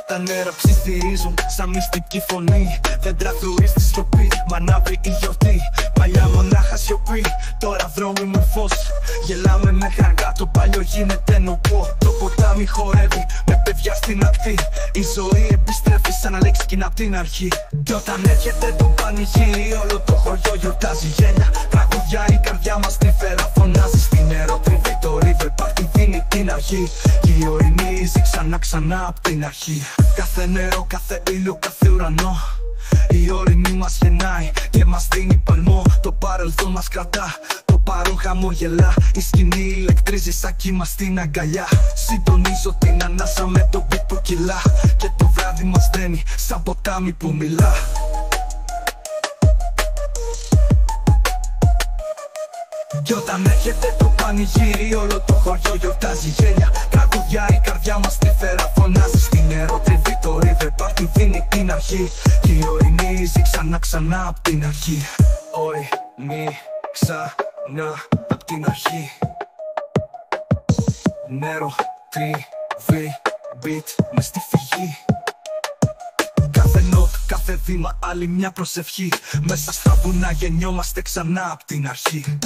Τα νερά ψιθυρίζουν σαν μυστική φωνή. Δέντρα θουρεί στη σιωπή, μ' ανάβει η γιορτή. Παλιά μονάχα σιωπή, τώρα δρόμοι φως. Γελάμε μέχρι αργά, το παλιό γίνεται νοπό. Το ποτάμι χορεύει με παιδιά στην ακτή. Η ζωή επιστρέφει σαν να λέξει κοινά απ' την αρχή. Κι όταν έρχεται το πανηγύρι, όλο το χωριό γιορτάζει γέλια. Τραγουδιά η καρδιά μας τρυφερά φωνάζει. Στην νεροτριβή το river party δίνει την αρχή. Και η ορεινή ξανά απ' την αρχή. Κάθε νερό, κάθε ήλιο, κάθε ουρανό. Η ορεινή μας γεννάει και μας δίνει παλμό. Το παρελθόν μας κρατά, το παρόν χαμογελά. Η σκηνή ηλεκτρίζει σαν κύμα στην αγκαλιά. Συντονίζω την ανάσα με το beat που κυλά. Και το βράδυ μας δένει σαν ποτάμι που μιλά. Κι όταν έρχεται το πανηγύρι, όλο το χωριό γιορτάζει γέλια. Τραγουδιά η καρδιά μας τρυφερά φωνάζει. Στην νεροτριβή το river party δίνει την αρχή. Και η ορεινή ζει ξανά απ' την αρχή. Ορεινή ξανά απ' την αρχή. Νεροτριβή beat μες στη φυγή. Κάθε νότ, κάθε βήμα, άλλη μια προσευχή. Μέσα στα βουνά γεννιόμαστε ξανά απ' την αρχή.